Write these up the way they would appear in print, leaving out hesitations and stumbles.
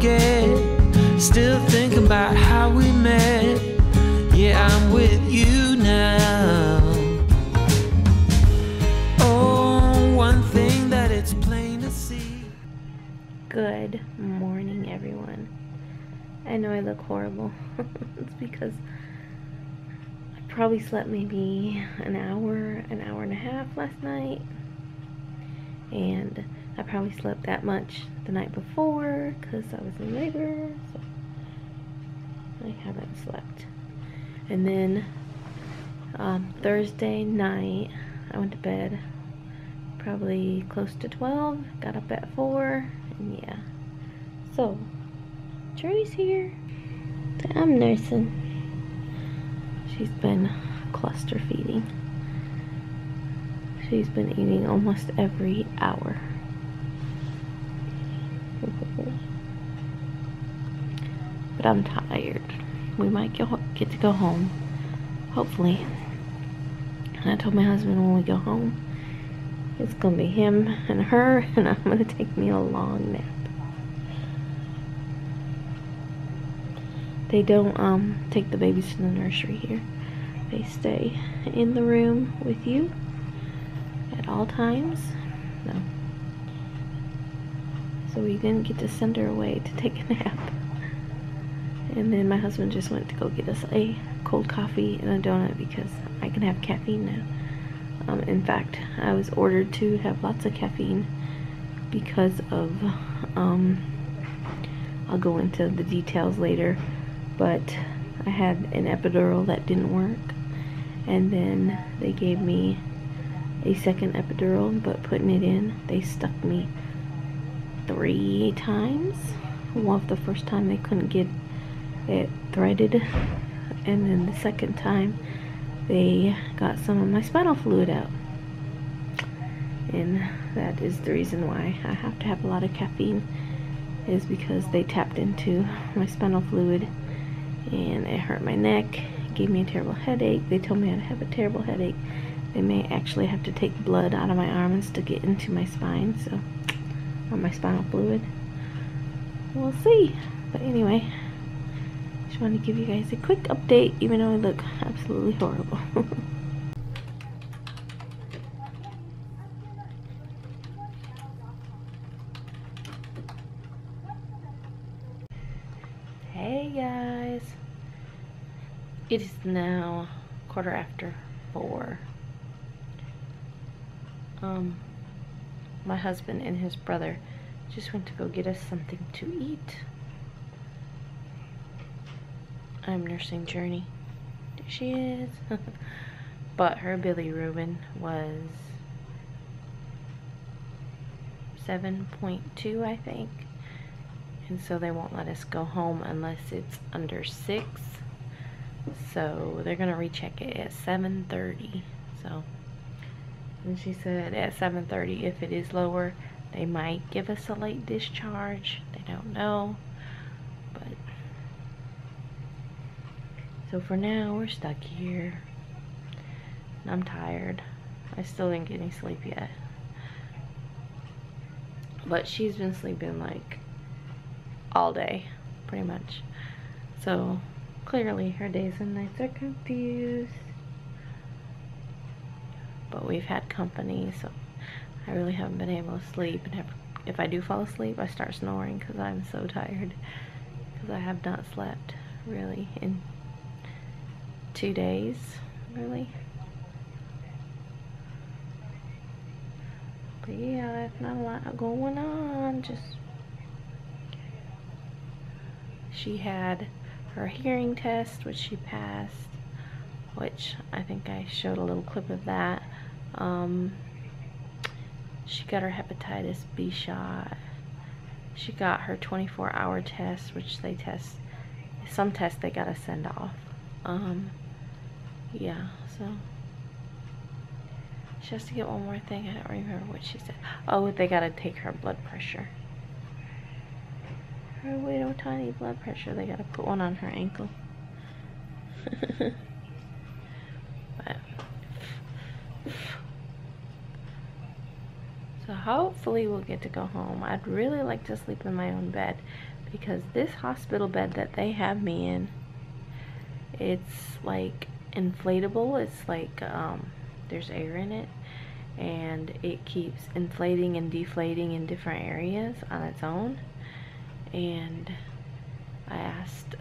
forget. Still thinking about how we met. Yeah, I'm with you now. Oh, one thing that it's plain to see. Good morning, everyone. I know I look horrible. It's because I probably slept maybe an hour and a half last night. And I probably slept that much the night before because I was in labor. So I haven't slept. And then Thursday night, I went to bed probably close to 12. Got up at 4. And yeah. So, Joey's here. I'm nursing. She's been cluster feeding. She's been eating almost every hour. But I'm tired. We might get to go home. Hopefully. And I told my husband when we go home, it's gonna be him and her, and I'm gonna take me a long nap. They don't take the babies to the nursery here. They stay in the room with you at all times. No. So we didn't get to send her away to take a nap. And then my husband just went to go get us a cold coffee and a donut because I can have caffeine now. In fact, I was ordered to have lots of caffeine because of, I'll go into the details later, but I had an epidural that didn't work. And then they gave me a second epidural, but putting it in, they stuck me 3 times. Well, the first time they couldn't get it threaded, and then the second time they got some of my spinal fluid out. And that is the reason why I have to have a lot of caffeine, is because they tapped into my spinal fluid and it hurt my neck, gave me a terrible headache. They told me I'd have a terrible headache. They may actually have to take blood out of my arm and stick it into my spine, so, or my spinal fluid. We'll see. But anyway, just wanted to give you guys a quick update, even though I look absolutely horrible. Hey guys. It is now 4:15. My husband and his brother just went to go get us something to eat. I'm nursing Journey. There she is. But her bilirubin was 7.2, I think. And so they won't let us go home unless it's under 6. So they're gonna recheck it at 7:30. So, and she said at 7:30, if it is lower, they might give us a late discharge. They don't know. But so for now, we're stuck here. And I'm tired. I still didn't get any sleep yet. But she's been sleeping like all day, pretty much. So clearly her days and nights are confused. But we've had company, so I really haven't been able to sleep. And if I do fall asleep, I start snoring because I'm so tired. Because I have not slept really in 2 days, really. But yeah, it's not a lot going on. Just she had her hearing test, which she passed, which I think I showed a little clip of that. She got her hepatitis B shot. She got her 24-hour test, which they test, some tests they gotta send off. Yeah, so she has to get one more thing. I don't remember what she said. Oh, they gotta take her blood pressure. Her little tiny blood pressure. They gotta put one on her ankle. But so hopefully we'll get to go home. I'd really like to sleep in my own bed, because this hospital bed that they have me in, it's like inflatable. It's like there's air in it, and it keeps inflating and deflating in different areas on its own. And I asked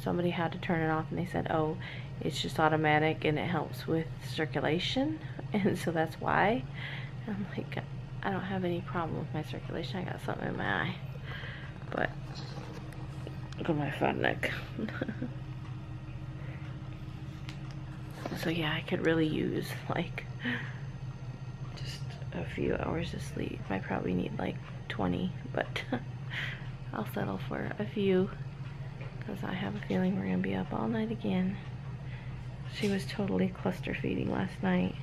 somebody how to turn it off, and they said, oh, it's just automatic and it helps with circulation, and so that's why. I'm like, I don't have any problem with my circulation. I got something in my eye, but look at my fat neck. So yeah, I could really use like just a few hours of sleep. I probably need like 20, but I'll settle for a few, because I have a feeling we're gonna be up all night again. She was totally cluster feeding last night.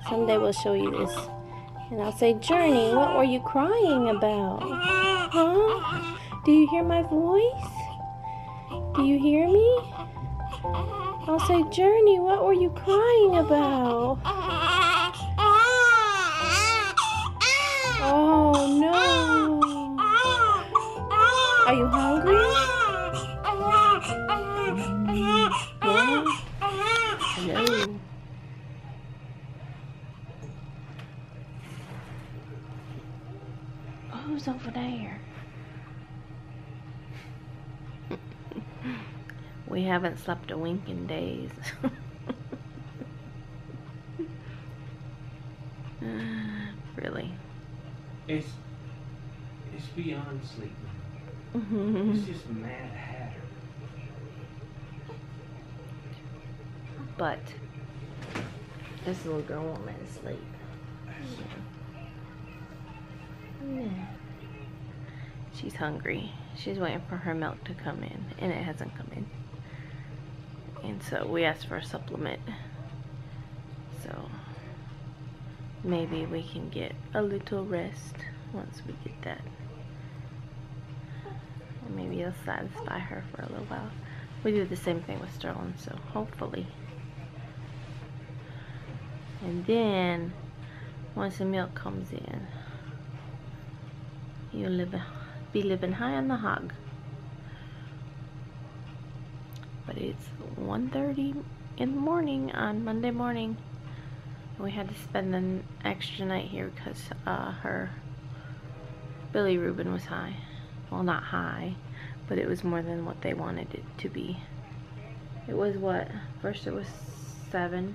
Someday we'll show you this. And I'll say, Journey, what were you crying about? Huh? Do you hear my voice? Do you hear me? I'll say, Journey, what were you crying about? Oh, no. Are you hungry? Yeah? Hello. Who's over there? We haven't slept a wink in days. Really? It's beyond sleep. It's just Mad Hatter. But this little girl won't let us sleep. Yeah. She's hungry. She's waiting for her milk to come in, and it hasn't come in. And so we asked for a supplement. So maybe we can get a little rest once we get that. And maybe it'll satisfy her for a little while. We do the same thing with Sterling, so hopefully. And then once the milk comes in, you'll be living high on the hog. But it's 1:30 in the morning on Monday morning. We had to spend an extra night here because her bilirubin was high. Well, not high, but it was more than what they wanted it to be. It was what? First it was 7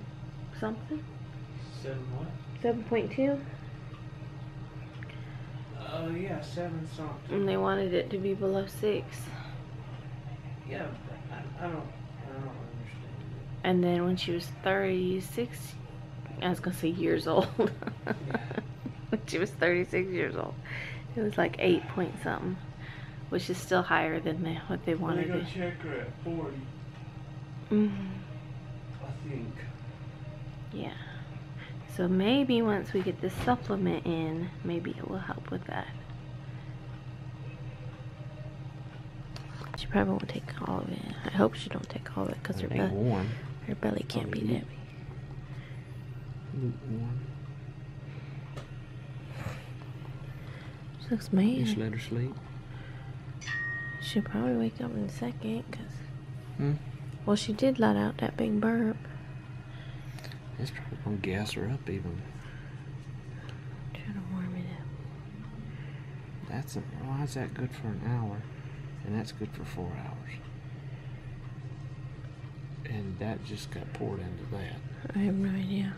something? 7 what? 7.2? Oh yeah, 7 something. And they wanted it to be below 6. Yeah, I don't understand. And then when she was 36, I was gonna say years old. Yeah. When she was 36 years old, it was like 8 point something, which is still higher than what they wanted. They're gonna check her at 40. I think. Yeah. So maybe once we get this supplement in, maybe it will help with that. She probably won't take all of it. I hope she don't take all of it, because her belly can't be that big. Lukewarm. She looks mad. Just let her sleep. She'll probably wake up in a second, because well, she did let out that big burp. It's probably gonna gas her up even. Try to warm it up. Why is that good for an hour? And that's good for 4 hours. And that just got poured into that. I have no idea.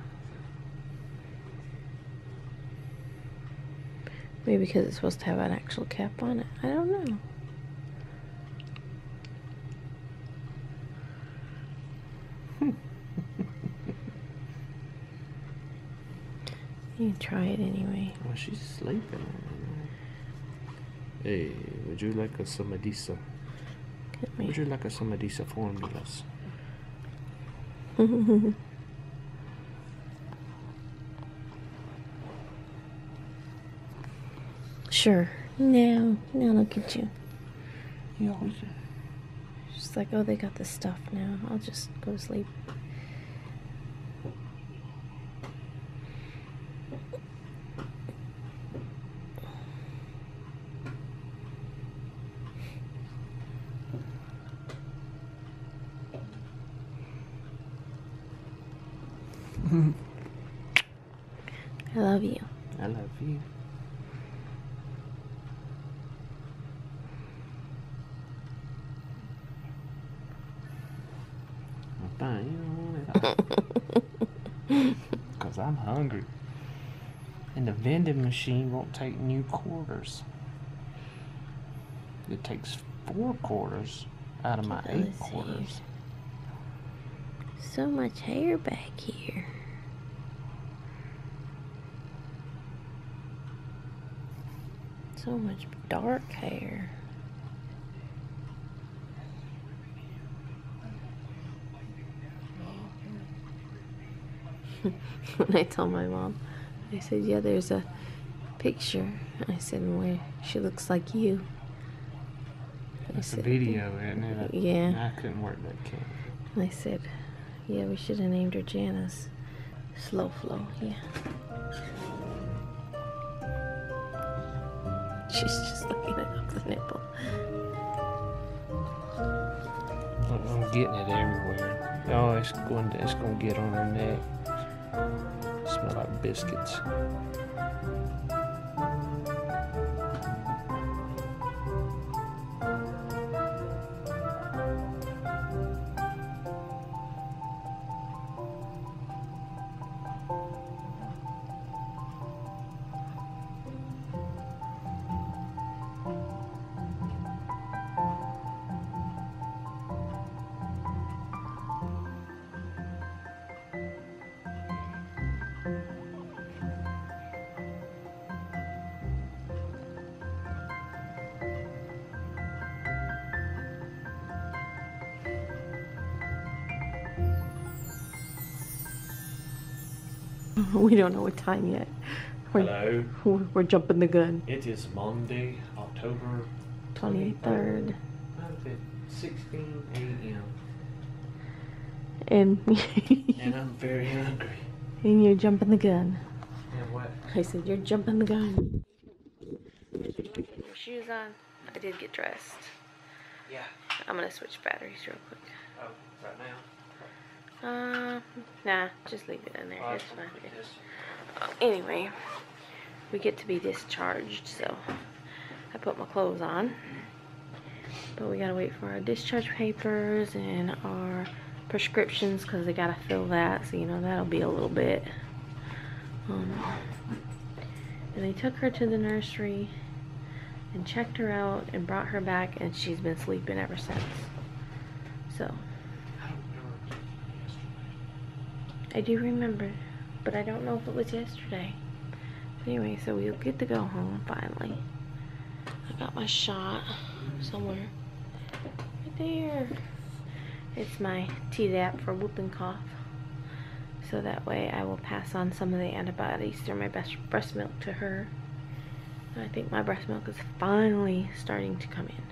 Maybe because it's supposed to have an actual cap on it. I don't know. You can try it anyway. Well, she's sleeping. Hey, would you like some of these? Would you like some of these formulas? Sure. No, look at you. You always. She's like, oh, they got the stuff now. I'll just go to sleep. I love you. I love you. I'm fine, you don't want it. Because I'm hungry. And the vending machine won't take new quarters. It takes 4 quarters out of my 8 quarters. So much hair back here. So much dark hair. When I told my mom, I said, yeah, there's a picture. I said, where she looks like you. It's a video, isn't it? Yeah. I couldn't work that camera. I said, yeah, we should have named her Janice. Slow flow, yeah. She's just looking at the nipple. I'm getting it everywhere. Oh, it's going to get on her neck. Smell like biscuits. We don't know what time yet. Hello. We're jumping the gun. It is Monday, October 23rd. 16 a.m. And And I'm very hungry. and you're jumping the gun. And what? I said, you're jumping the gun. Your shoes on. I did get dressed. Yeah. I'm gonna switch batteries real quick. Oh, right now? Nah, just leave it in there. Oh, It's fine. Anyway, we get to be discharged, so I put my clothes on. But we gotta wait for our discharge papers and our prescriptions because they gotta fill that, so you know that'll be a little bit. And they took her to the nursery and checked her out and brought her back, and she's been sleeping ever since. So I do remember, but I don't know if it was yesterday. But anyway, so we'll get to go home finally. I got my shot somewhere. Right there. It's my Tdap for whooping cough. So that way I will pass on some of the antibiotics through my breast milk to her. And I think my breast milk is finally starting to come in.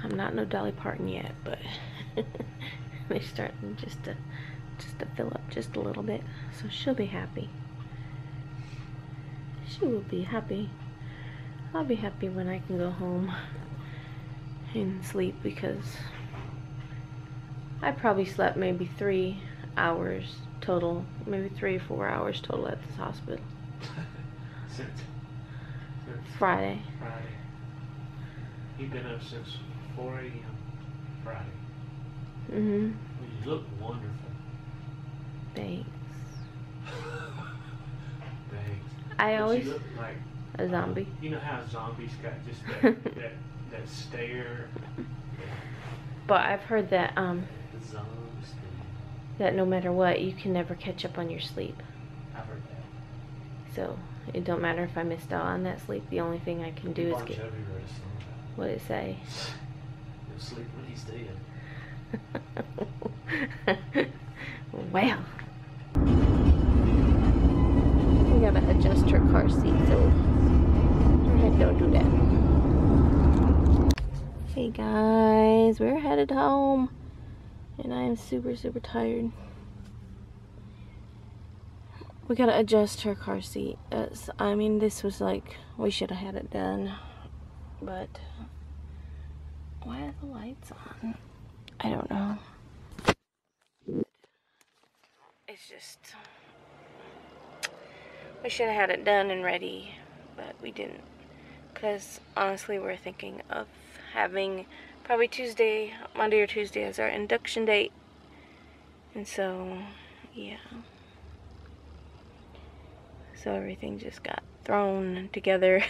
I'm not no Dolly Parton yet, but they're starting just to fill up just a little bit, so she'll be happy. She will be happy. I'll be happy when I can go home and sleep, because I probably slept maybe 3 hours total, maybe 3 or 4 hours total at this hospital. Since Friday. You've been up since 4 a.m. Friday. Mm-hmm. You look wonderful. Thanks. Thanks. I But always you look like a zombie. You know how zombies got just that stare. But I've heard that The zombie stare. that no matter what, you can never catch up on your sleep. I've heard that. So it don't matter if I missed out on that sleep. The only thing I can do is get. What did it say? You'll sleep when he's dead. Well, we gotta adjust her car seat so her Don't do that. Hey guys, we're headed home. And I am super, super tired. We gotta adjust her car seat. I mean, this was like, we should have had it done. But, why are the lights on? I don't know. It's just, we should have had it done and ready, but we didn't. Because, honestly, we're thinking of having probably Tuesday, Monday or Tuesday as our induction date. And so, yeah. So everything just got thrown together.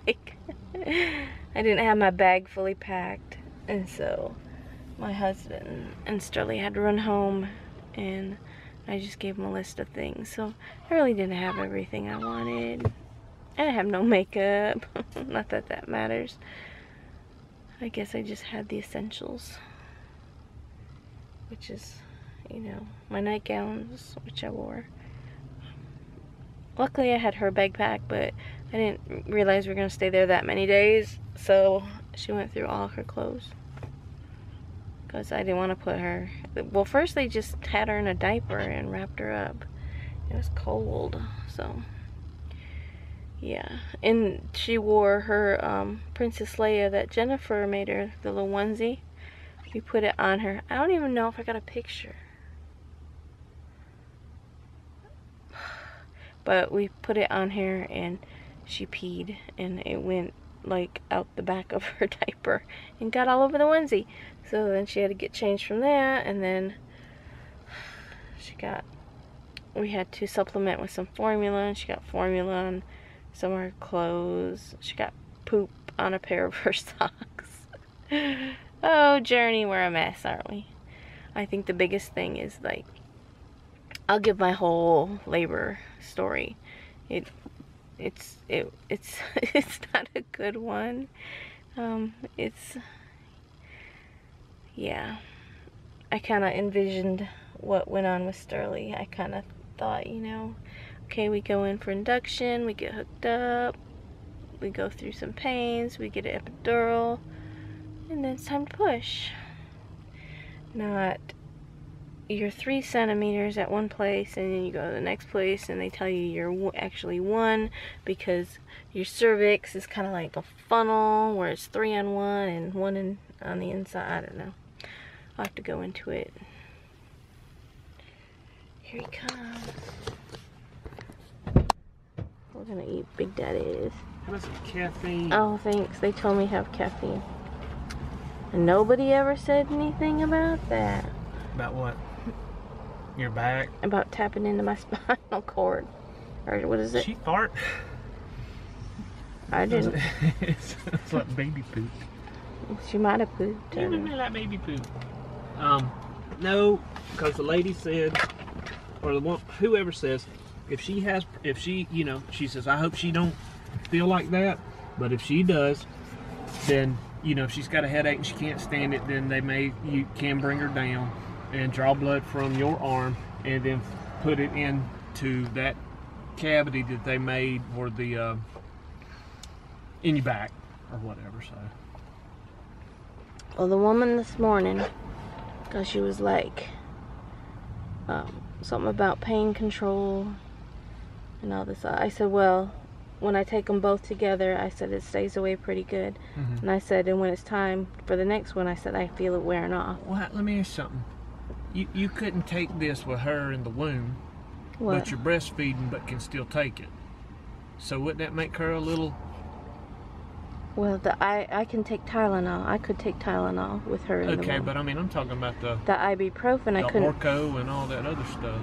Like, I didn't have my bag fully packed. And so my husband and Sterling had to run home, and I just gave them a list of things. So I really didn't have everything I wanted. I didn't have no makeup. Not that that matters. I guess I just had the essentials, which is, you know, my nightgowns, which I wore. Luckily I had her bag packed, but I didn't realize we were going to stay there that many days, so she went through all her clothes. Because I didn't want to put her, well, first they just had her in a diaper and wrapped her up. It was cold, so yeah. And she wore her Princess Leia that Jennifer made her, the little onesie. We put it on her. I don't even know if I got a picture. But we put it on her and she peed and it went like out the back of her diaper and got all over the onesie. So then she had to get changed from that, and then we had to supplement with some formula, and she got formula on some of her clothes. She got poop on a pair of her socks. Oh, Journey, we're a mess, aren't we? I think the biggest thing is, like, I'll give my whole labor story. It's not a good one. Yeah. I kind of envisioned what went on with Sterling. I kind of thought, you know, okay, we go in for induction, we get hooked up, we go through some pains, we get an epidural, and then it's time to push. Not, you're 3 centimeters at one place and then you go to the next place and they tell you you're actually 1 because your cervix is kind of like a funnel where it's 3 on one and 1 on the inside. I don't know. I'll have to go into it. Here he comes. We're gonna eat Big Daddy's. How much caffeine? Oh, thanks. They told me to have caffeine. And nobody ever said anything about that. About what? Your back? About tapping into my spinal cord. Or what is it? She fart? I didn't. It's like baby poop. She might have pooped. You remember that baby poop? No, because the lady said, or the one, whoever says, if she, you know, she says, I hope she don't feel like that, but if she does, then, you know, if she's got a headache and she can't stand it, then you can bring her down and draw blood from your arm and then put it into that cavity that they made for the in your back or whatever. So, well, the woman this morning, because she was like something about pain control and all this, I said, well, when I take them both together, I said it stays away pretty good. And I said, and when it's time for the next one, I said I feel it wearing off. Well, let me ask you something. You couldn't take this with her in the womb, What? but you're breastfeeding, but can still take it. So wouldn't that make her a little? Well, I can take Tylenol. I could take Tylenol with her in the womb. Okay, but I mean, I'm talking about the ibuprofen. I couldn't. Orco and all that other stuff.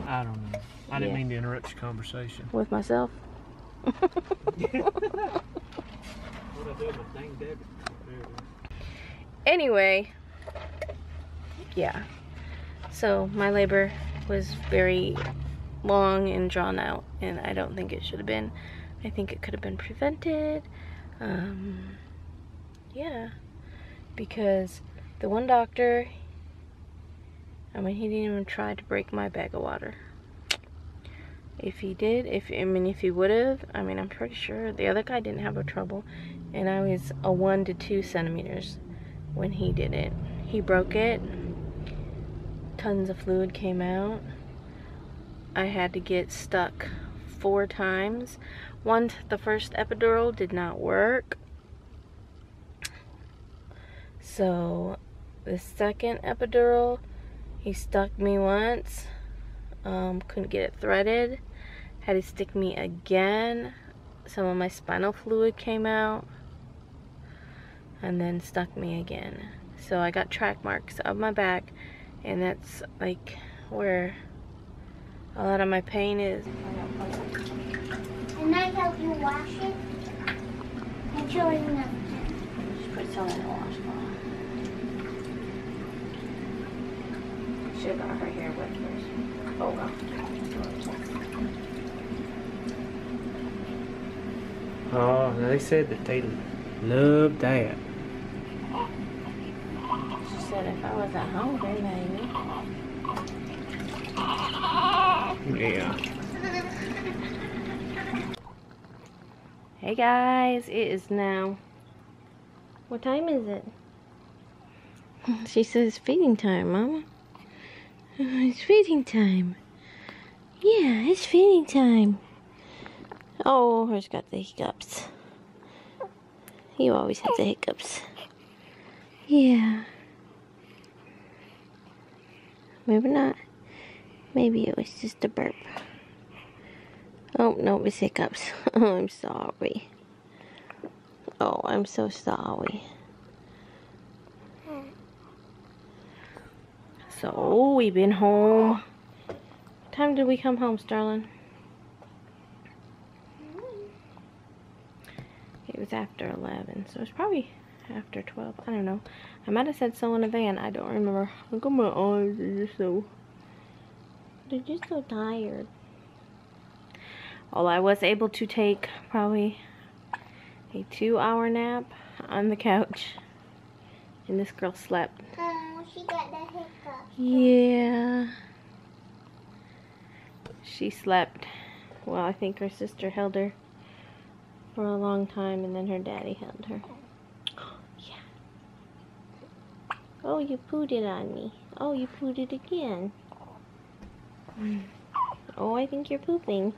I don't know. I didn't mean to interrupt your conversation. With myself. Anyway, yeah. So my labor was very long and drawn out, and I don't think it should have been. I think it could have been prevented. Yeah, because the one doctor, I mean, he didn't even try to break my bag of water. if he did, if he would have, I mean, I'm pretty sure the other guy didn't have a trouble, and I was a 1 to 2 centimeters when he did it. He broke it. Tons of fluid came out. I had to get stuck 4 times. The first epidural did not work. So the second epidural, he stuck me once. Couldn't get it threaded. Had to stick me again. Some of my spinal fluid came out. And then stuck me again. So I got track marks up my back. And that's like where a lot of my pain is. Can I help you wash it? I'm showing them. Just put some in the washcloth. Should have got her hair wet first. Oh well. Oh, they said that they love that. She said if I wasn't hungry, maybe. Yeah. Hey guys, it is now. What time is it? She says feeding time, Mama. It's feeding time. Yeah, it's feeding time. Oh, her's got the hiccups. You always have the hiccups. Yeah. Maybe not. Maybe it was just a burp. Oh, no, it's hiccups. Oh, I'm sorry. Oh, I'm so sorry. So, we've been home. What time did we come home, Sterling? It was after 11, so it's probably after 12. I don't know. I might have said so in a van. I don't remember. Look at my eyes. They're just so tired. Well, I was able to take probably a 2-hour nap on the couch. And this girl slept. Oh, she got the hiccups. Yeah. She slept. Well, I think her sister held her for a long time, and then her daddy held her. Yeah. Oh, you pooed it on me. Oh, you pooed it again. Oh, I think you're pooping.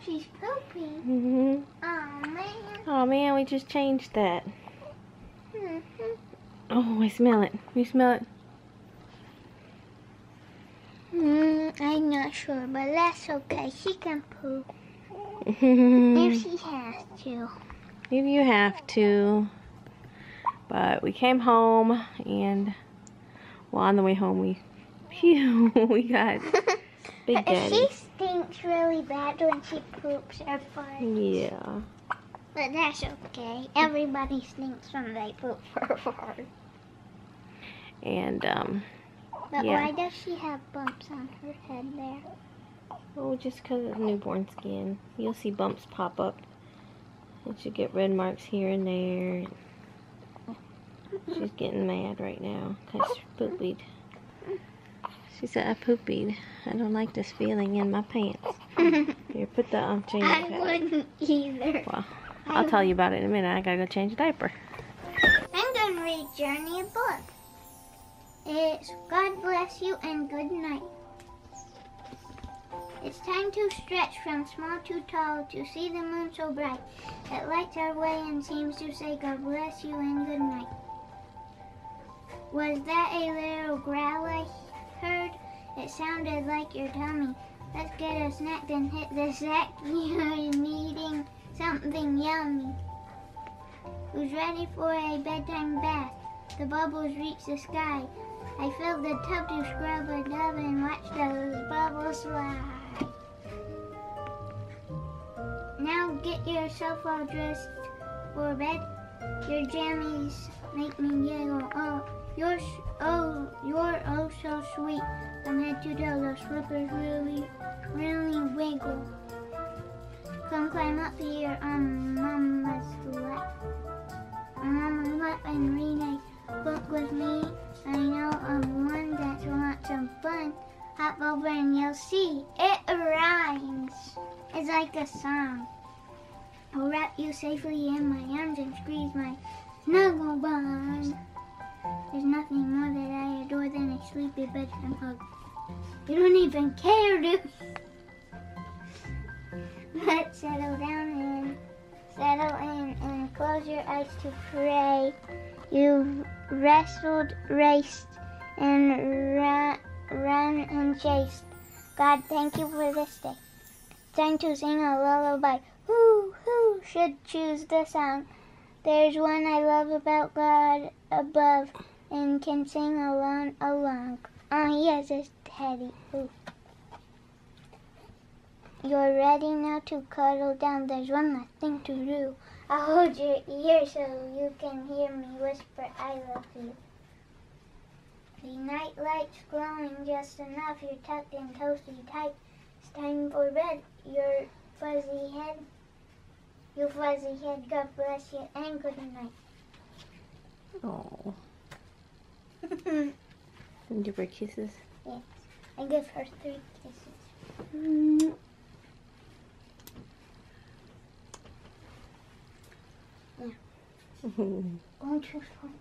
She's pooping. Mm-hmm. Oh, man. Oh, man, we just changed that. Oh, I smell it. You smell it? I'm not sure, but that's okay. She can poop. If she has to. If you have to. But we came home, and well, on the way home we got Big Daddy. She stinks really bad when she poops or farts. Yeah. But that's okay. Everybody stinks when they poop or fart. And But yeah. why does she have bumps on her head there? Oh, just because of newborn skin. You'll see bumps pop up. And she'll get red marks here and there. She's getting mad right now because she poopied. She said, I poopied. I don't like this feeling in my pants. Here, put the change I pad. wouldn't either. Well, I'll tell you about it in a minute. I gotta go change a diaper. I'm going to read Journey a book. It's God bless you and good night. It's time to stretch from small to tall to see the moon so bright. It lights our way and seems to say God bless you and good night. Was that a little growl I heard? It sounded like your tummy. Let's get a snack and hit the sack. You're needing something yummy. Who's ready for a bedtime bath? The bubbles reach the sky. I filled the tub to scrub a dub and watch those bubbles slide. Now get yourself all dressed for bed. Your jammies make me giggle. Oh, you're oh so sweet. From head to toe, those slippers really wiggle. Come climb up here on Mama's lap. On Mama's lap and read a book with me. I know of one that wants some fun. hop over and you'll see. It rhymes. It's like a song. I'll wrap you safely in my arms and squeeze my snuggle bun. There's nothing more that I adore than a sleepy bedtime hug. You don't even care, do. Let's settle in and close your eyes to pray. You've wrestled, raced, and run and chased. God, thank you for this day. Time to sing a lullaby. Who should choose the song? There's one I love about God above and can sing along. Yes, it's Teddy. Ooh. You're ready now to cuddle down. There's one last thing to do. I'll hold your ear so you can hear me whisper, I love you. The night light's glowing just enough. You're tucked in toasty tight. It's time for bed. Your fuzzy head, God bless you and good night. Oh. Give her kisses. Yes, I give her 3 kisses. Yeah. Going too slow.